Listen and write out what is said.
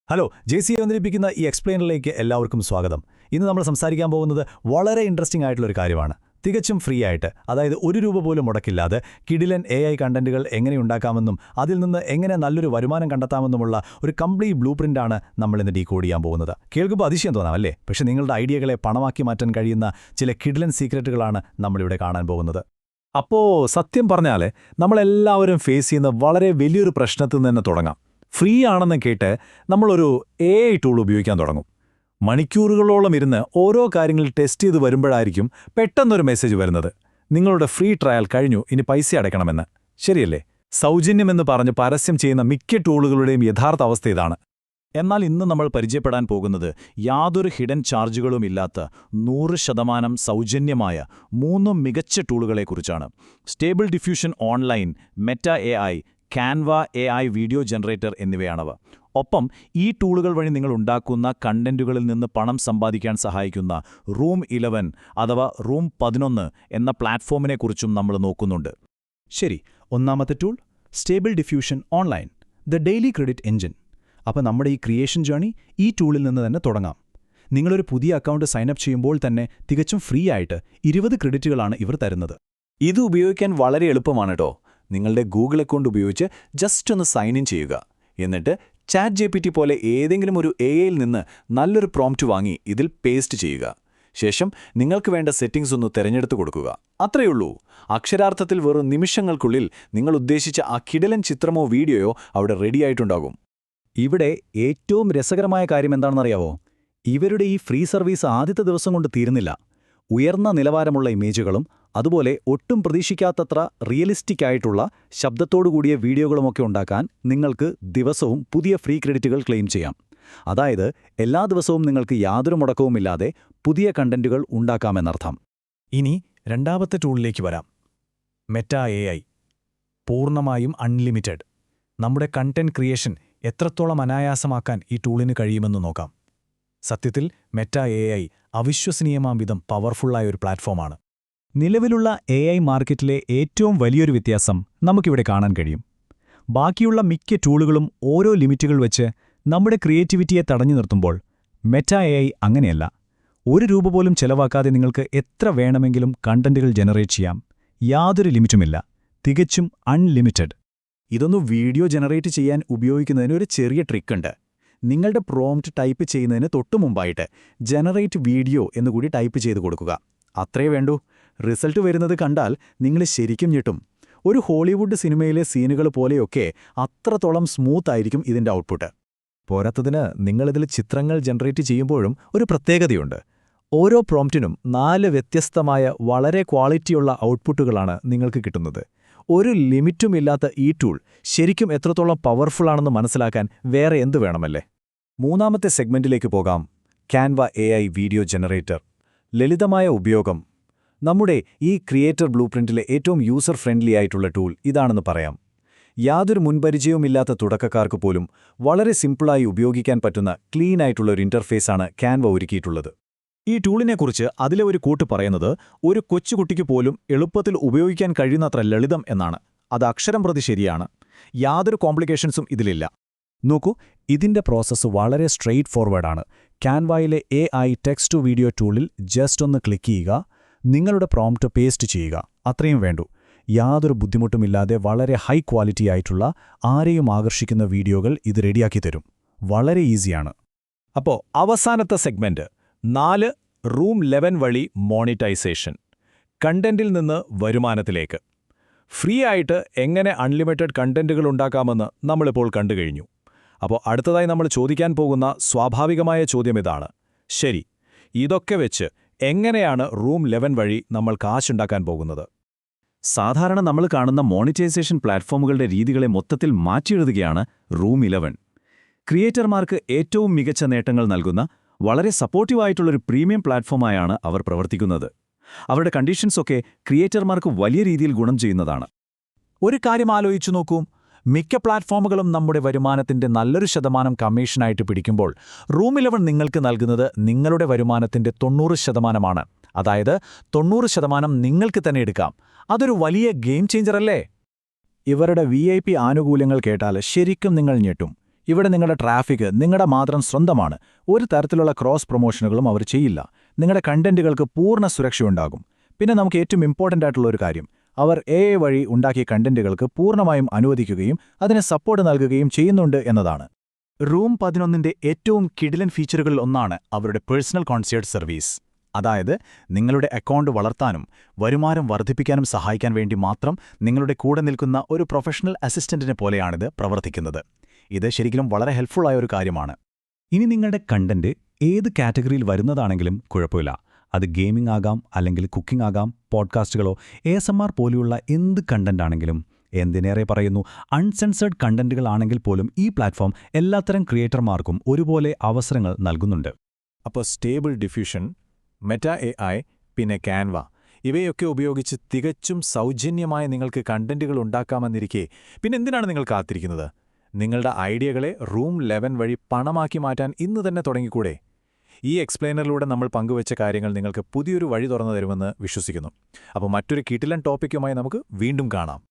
Hello JC. അവതരിപ്പിക്കുന്ന ഈ എക്സ്പ്ലെയിനറിലേക്ക് എല്ലാവർക്കും സ്വാഗതം. ഇന്ന് നമ്മൾ സംസാരിക്കാൻ പോകുന്നത് വളരെ ഇൻട്രസ്റ്റിംഗ് ആയിട്ടുള്ളൊരു കാര്യമാണ്. തികച്ചും ഫ്രീ ആയിട്ട്, അതായത് ₹1 പോലും മുടക്കില്ലാതെ കിടിലൻ AI കണ്ടന്റുകൾ എങ്ങനെ ഉണ്ടാക്കാമെന്നും അതിൽ നിന്ന് എങ്ങനെ നല്ലൊരു വരുമാനം കണ്ടെത്താമെന്നുമുള്ള ഒരു കംപ്ലീറ്റ് ബ്ലൂ പ്രിന്റാണ് നമ്മൾ ഇന്ന് ഡീകോഡ് ചെയ്യാൻ പോകുന്നത്. കേൾക്കുമ്പോൾ അതിശയം തോന്നാം അല്ലേ? പക്ഷേ നിങ്ങളുടെ ഐഡിയകളെ പണമാക്കി മാറ്റാൻ കഴിയുന്ന ചില കിടിലൻ സീക്രട്ടുകളാണ് നമ്മളിവിടെ കാണാൻ പോകുന്നത്. അപ്പോൾ സത്യം പറഞ്ഞാൽ നമ്മളെല്ലാവരും ഫേസ് ചെയ്യുന്ന വളരെ വലിയൊരു പ്രശ്നത്തിൽ നിന്ന് തുടങ്ങാം. ഫ്രീ ആണെന്ന് കേട്ട് നമ്മളൊരു AI ടൂൾ ഉപയോഗിക്കാൻ തുടങ്ങും. മണിക്കൂറുകളോളം ഇരുന്ന് ഓരോ കാര്യങ്ങൾ ടെസ്റ്റ് ചെയ്ത് വരുമ്പോഴായിരിക്കും പെട്ടെന്നൊരു മെസ്സേജ് വരുന്നത്, നിങ്ങളുടെ ഫ്രീ ട്രയൽ കഴിഞ്ഞു, ഇനി പൈസ അടയ്ക്കണമെന്ന്. ശരിയല്ലേ? സൗജന്യമെന്ന് പറഞ്ഞ് പരസ്യം ചെയ്യുന്ന മിക്ക ടൂളുകളുടെയും യഥാർത്ഥ അവസ്ഥ ഇതാണ്. എന്നാൽ ഇന്ന് നമ്മൾ പരിചയപ്പെടാൻ പോകുന്നത് യാതൊരു ഹിഡൻ ചാർജുകളും ഇല്ലാത്ത 100% സൗജന്യമായ 3 മികച്ച ടൂളുകളെക്കുറിച്ചാണ്. Stable diffusion online, Meta AI, Canva AI video generator എന്നിവയാണവ. ഒപ്പം ഈ ടൂളുകൾ വഴി നിങ്ങൾ ഉണ്ടാക്കുന്ന കണ്ടന്റുകളിൽ നിന്ന് പണം സമ്പാദിക്കാൻ സഹായിക്കുന്ന റൂം 11 അഥവാ റൂം 11 എന്ന പ്ലാറ്റ്ഫോമിനെക്കുറിച്ചും നമ്മൾ നോക്കുന്നുണ്ട്. ശരി, ഒന്നാമത്തെ tool stable diffusion online, the daily credit engine. അപ്പോൾ നമ്മുടെ ഈ ക്രിയേഷൻ ജേണി ഈ ടൂളിൽ നിന്ന് തന്നെ തുടങ്ങാം. നിങ്ങളൊരു പുതിയ അക്കൗണ്ട് സൈനപ്പ് ചെയ്യുമ്പോൾ തന്നെ തികച്ചും ഫ്രീ ആയിട്ട് 20 ക്രെഡിറ്റുകളാണ് ഇവർ തരുന്നത്. ഇത് ഉപയോഗിക്കാൻ വളരെ എളുപ്പമാണ് കേട്ടോ. നിങ്ങളുടെ ഗൂഗിൾ അക്കൗണ്ട് ഉപയോഗിച്ച് ജസ്റ്റ് ഒന്ന് സൈൻ ഇൻ ചെയ്യുക. എന്നിട്ട് ChatGPT പോലെ ഏതെങ്കിലും ഒരു AIയിൽ നിന്ന് നല്ലൊരു പ്രോംപ്റ്റ് വാങ്ങി ഇതിൽ പേസ്റ്റ് ചെയ്യുക. ശേഷം നിങ്ങൾക്ക് വേണ്ട സെറ്റിംഗ്സ് ഒന്ന് തിരഞ്ഞെടുത്ത് കൊടുക്കുക. അത്രയുള്ളൂ. അക്ഷരാർത്ഥത്തിൽ വെറും നിമിഷങ്ങൾക്കുള്ളിൽ നിങ്ങൾ ഉദ്ദേശിച്ച ആ കിടിലൻ ചിത്രമോ വീഡിയോയോ അവിടെ റെഡിയായിട്ടുണ്ടാകും. ഇവിടെ ഏറ്റവും രസകരമായ കാര്യം എന്താണെന്നറിയാവോ? ഇവരുടെ ഈ ഫ്രീ സർവീസ് ആദ്യത്തെ ദിവസം കൊണ്ട് തീരുന്നില്ല. ഉയർന്ന നിലവാരമുള്ള ഇമേജുകളും അതുപോലെ ഒട്ടും പ്രതീക്ഷിക്കാത്തത്ര റിയലിസ്റ്റിക് ആയിട്ടുള്ള ശബ്ദത്തോടുകൂടിയ വീഡിയോകളുമൊക്കെ ഉണ്ടാക്കാൻ നിങ്ങൾക്ക് ദിവസവും പുതിയ ഫ്രീ ക്രെഡിറ്റുകൾ ക്ലെയിം ചെയ്യാം. അതായത് എല്ലാ ദിവസവും നിങ്ങൾക്ക് യാതൊരു മുടക്കവുമില്ലാതെ പുതിയ കണ്ടന്റുകൾ ഉണ്ടാക്കാമെന്നർത്ഥം. ഇനി രണ്ടാമത്തെ ടൂളിലേക്ക് വരാം, മെറ്റ AI. പൂർണ്ണമായും അൺലിമിറ്റഡ്. നമ്മുടെ കണ്ടന്റ് ക്രിയേഷൻ എത്രത്തോളം അനായാസമാക്കാൻ ഈ ടൂളിന് കഴിയുമെന്ന് നോക്കാം. സത്യത്തിൽ മെറ്റ AI അവിശ്വസനീയമാം വിധം പവർഫുള്ളായ ഒരു പ്ലാറ്റ്ഫോമാണ്. നിലവിലുള്ള AI മാർക്കറ്റിലെ ഏറ്റവും വലിയൊരു വ്യത്യാസം നമുക്കിവിടെ കാണാൻ കഴിയും. ബാക്കിയുള്ള മിക്ക ടൂളുകളും ഓരോ ലിമിറ്റുകൾ വെച്ച് നമ്മുടെ ക്രിയേറ്റിവിറ്റിയെ തടഞ്ഞു നിർത്തുമ്പോൾ മെറ്റ AI അങ്ങനെയല്ല. ₹1 പോലും ചെലവാക്കാതെ നിങ്ങൾക്ക് എത്ര വേണമെങ്കിലും കണ്ടന്റുകൾ ജനറേറ്റ് ചെയ്യാം. യാതൊരു ലിമിറ്റുമില്ല. തികച്ചും അൺലിമിറ്റഡ്. ഇതൊന്ന് വീഡിയോ ജനറേറ്റ് ചെയ്യാൻ ഉപയോഗിക്കുന്നതിന് ഒരു ചെറിയ ട്രിക്കുണ്ട്. നിങ്ങളുടെ പ്രോംപ്റ്റ് ടൈപ്പ് ചെയ്യുന്നതിന് തൊട്ടുമുമ്പായിട്ട് ജനറേറ്റ് വീഡിയോ എന്നുകൂടി ടൈപ്പ് ചെയ്ത് കൊടുക്കുക. അത്രേ വേണ്ടൂ. റിസൾട്ട് വരുന്നത് കണ്ടാൽ നിങ്ങൾ ശരിക്കും ഞെട്ടും. ഒരു ഹോളിവുഡ് സിനിമയിലെ സീനുകൾ പോലെയൊക്കെ അത്രത്തോളം സ്മൂത്ത് ആയിരിക്കും ഇതിൻ്റെ ഔട്ട്പുട്ട്. പോരാത്തതിന് നിങ്ങളിതിൽ ചിത്രങ്ങൾ ജനറേറ്റ് ചെയ്യുമ്പോഴും ഒരു പ്രത്യേകതയുണ്ട്. ഓരോ പ്രോംപ്റ്റിനും 4 വ്യത്യസ്തമായ വളരെ ക്വാളിറ്റിയുള്ള ഔട്ട്പുട്ടുകളാണ് നിങ്ങൾക്ക് കിട്ടുന്നത്. ഒരു ലിമിറ്റുമില്ലാത്ത ഈ ടൂൾ ശരിക്കും എത്രത്തോളം പവർഫുള്ളാണെന്ന് മനസ്സിലാക്കാൻ വേറെ എന്തു വേണമല്ലേ? മൂന്നാമത്തെ സെഗ്മെന്റിലേക്ക് പോകാം, കാൻവ AI വീഡിയോ ജനറേറ്റർ. ലളിതമായ ഉപയോഗം. നമ്മുടെ ഈ ക്രിയേറ്റർ ബ്ലൂ പ്രിന്റിലെ ഏറ്റവും യൂസർ ഫ്രണ്ട്ലി ആയിട്ടുള്ള ടൂൾ ഇതാണെന്ന് പറയാം. യാതൊരു മുൻപരിചയവുമില്ലാത്ത തുടക്കക്കാർക്ക് പോലും വളരെ സിമ്പിളായി ഉപയോഗിക്കാൻ പറ്റുന്ന ക്ലീൻ ആയിട്ടുള്ള ഒരു ഇന്റർഫേസാണ് കാൻവ ഒരുക്കിയിട്ടുള്ളത്. ഈ ടൂളിനെക്കുറിച്ച് അതിലെ ഒരു കൂട്ട് പറയുന്നത് ഒരു കൊച്ചുകുട്ടിക്ക് പോലും എളുപ്പത്തിൽ ഉപയോഗിക്കാൻ കഴിയുന്നത്ര ലളിതം എന്നാണ്. അത് അക്ഷരം പ്രതി ശരിയാണ്. യാതൊരു കോംപ്ലിക്കേഷൻസും ഇതിലില്ല. നോക്കൂ, ഇതിന്റെ പ്രോസസ്സ് വളരെ സ്ട്രെയിറ്റ് ഫോർവേഡാണ്. കാൻവയിലെ AI ടെക്സ്റ്റ് ടു വീഡിയോ ടൂളിൽ ജസ്റ്റ് ഒന്ന് ക്ലിക്ക് ചെയ്യുക, നിങ്ങളുടെ പ്രോംപ്റ്റ് പേസ്റ്റ് ചെയ്യുക. അത്രയും വേണ്ടൂ. യാതൊരു ബുദ്ധിമുട്ടുമില്ലാതെ വളരെ ഹൈ ക്വാളിറ്റി ആയിട്ടുള്ള ആരെയും ആകർഷിക്കുന്ന വീഡിയോകൾ ഇത് റെഡിയാക്കി തരും. വളരെ ഈസിയാണ്. അപ്പോൾ അവസാനത്തെ സെഗ്മെന്റ് 4 റൂം 11 വഴി മോണിറ്റൈസേഷൻ. കണ്ടന്റിൽ നിന്ന് വരുമാനത്തിലേക്ക്. ഫ്രീ ആയിട്ട് എങ്ങനെ അൺലിമിറ്റഡ് കണ്ടന്റുകൾ ഉണ്ടാക്കാമെന്ന് നമ്മളിപ്പോൾ കണ്ടുകഴിഞ്ഞു. അപ്പോൾ അടുത്തതായി നമ്മൾ ചോദിക്കാൻ പോകുന്ന സ്വാഭാവികമായ ചോദ്യം ഇതാണ്. ശരി, ഇതൊക്കെ വെച്ച് എങ്ങനെയാണ് റൂം 11 വഴി നമ്മൾ കാശുണ്ടാക്കാൻ പോകുന്നത്? സാധാരണ നമ്മൾ കാണുന്ന മോണിറ്റൈസേഷൻ പ്ലാറ്റ്ഫോമുകളുടെ രീതികളെ മൊത്തത്തിൽ മാറ്റിയെഴുതുകയാണ് റൂം 11. ക്രിയേറ്റർമാർക്ക് ഏറ്റവും മികച്ച നേട്ടങ്ങൾ നൽകുന്ന വളരെ സപ്പോർട്ടീവായിട്ടുള്ളൊരു പ്രീമിയം പ്ലാറ്റ്ഫോമായാണ് അവർ പ്രവർത്തിക്കുന്നത്. അവരുടെ കണ്ടീഷൻസൊക്കെ ക്രിയേറ്റർമാർക്ക് വലിയ രീതിയിൽ ഗുണം ചെയ്യുന്നതാണ്. ഒരു കാര്യം ആലോചിച്ചു നോക്കൂ. മിക്ക പ്ലാറ്റ്ഫോമുകളും നമ്മുടെ വരുമാനത്തിന്റെ നല്ലൊരു ശതമാനം കമ്മീഷനായിട്ട് പിടിക്കുമ്പോൾ റൂം 11 നിങ്ങൾക്ക് നൽകുന്നത് നിങ്ങളുടെ വരുമാനത്തിന്റെ 90%. അതായത് 90% നിങ്ങൾക്ക് തന്നെ എടുക്കാം. അതൊരു വലിയ ഗെയിം ചേഞ്ചറല്ലേ? ഇവരുടെ VIP ആനുകൂല്യങ്ങൾ കേട്ടാൽ ശരിക്കും നിങ്ങൾ ഞെട്ടും. ഇവിടെ നിങ്ങളുടെ ട്രാഫിക് നിങ്ങളുടെ മാത്രം സ്വന്തമാണ്. ഒരു തരത്തിലുള്ള ക്രോസ് പ്രൊമോഷനുകളും അവർ ചെയ്യില്ല. നിങ്ങളുടെ കണ്ടന്റുകൾക്ക് പൂർണ്ണ സുരക്ഷയുണ്ടാകും. പിന്നെ നമുക്ക് ഏറ്റവും ഇമ്പോർട്ടൻ്റ് ആയിട്ടുള്ള ഒരു കാര്യം, അവർ AI വഴി ഉണ്ടാക്കിയ കണ്ടന്റുകൾക്ക് പൂർണ്ണമായും അനുവദിക്കുകയും അതിന് സപ്പോർട്ട് നൽകുകയും ചെയ്യുന്നുണ്ട് എന്നതാണ്. റൂം 11ന്റെ ഏറ്റവും കിടിലൻ ഫീച്ചറുകളിൽ ഒന്നാണ് അവരുടെ പേഴ്സണൽ കോൺസിയേർജ് സർവീസ്. അതായത് നിങ്ങളുടെ അക്കൗണ്ട് വളർത്താനും വരുമാനം വർദ്ധിപ്പിക്കാനും സഹായിക്കാൻ വേണ്ടി മാത്രം നിങ്ങളുടെ കൂടെ നിൽക്കുന്ന ഒരു പ്രൊഫഷണൽ അസിസ്റ്റന്റിനെ പോലെയാണിത് പ്രവർത്തിക്കുന്നത്. ഇത് ശരിക്കും വളരെ ഹെൽപ്ഫുള്ളായ ഒരു കാര്യമാണ്. ഇനി നിങ്ങളുടെ കണ്ടന്റ് ഏത് കാറ്റഗറിയിൽ വരുന്നതാണെങ്കിലും കുഴപ്പമില്ല. അത് ഗെയിമിംഗ് ആകാം, അല്ലെങ്കിൽ കുക്കിംഗ് ആകാം, പോഡ്കാസ്റ്റുകളോ ASMR പോലെയുള്ള എന്ത് കണ്ടന്റ് ആണെങ്കിലും. എന്തിനേറെ പറയുന്നു, അൺസെൻസേർഡ് കണ്ടന്റുകളാണെങ്കിൽ പോലും ഈ പ്ലാറ്റ്ഫോം എല്ലാത്തരം ക്രിയേറ്റർമാർക്കും ഒരുപോലെ അവസരങ്ങൾ നൽകുന്നുണ്ട്. അപ്പോൾ സ്റ്റേബിൾ ഡിഫ്യൂഷൻ, മെറ്റ AI, പിന്നെ ക്യാൻവ ഇവയൊക്കെ ഉപയോഗിച്ച് തികച്ചും സൗജന്യമായി നിങ്ങൾക്ക് കണ്ടന്റുകൾ ഉണ്ടാക്കാമെന്നിരിക്കെ പിന്നെന്തിനാണ് നിങ്ങൾ കാത്തിരിക്കുന്നത്? നിങ്ങളുടെ ഐഡിയകളെ റൂം 11 വഴി പണമാക്കി മാറ്റാൻ ഇന്ന് തന്നെ തുടങ്ങിക്കൂടെ? ഈ എക്സ്പ്ലെയിനറിലൂടെ നമ്മൾ പങ്കുവച്ച കാര്യങ്ങൾ നിങ്ങൾക്ക് പുതിയൊരു വഴി തുറന്നു തരുമെന്ന് വിശ്വസിക്കുന്നു. അപ്പോൾ മറ്റൊരു കിടിലൻ ടോപ്പിക്കുമായി നമുക്ക് വീണ്ടും കാണാം.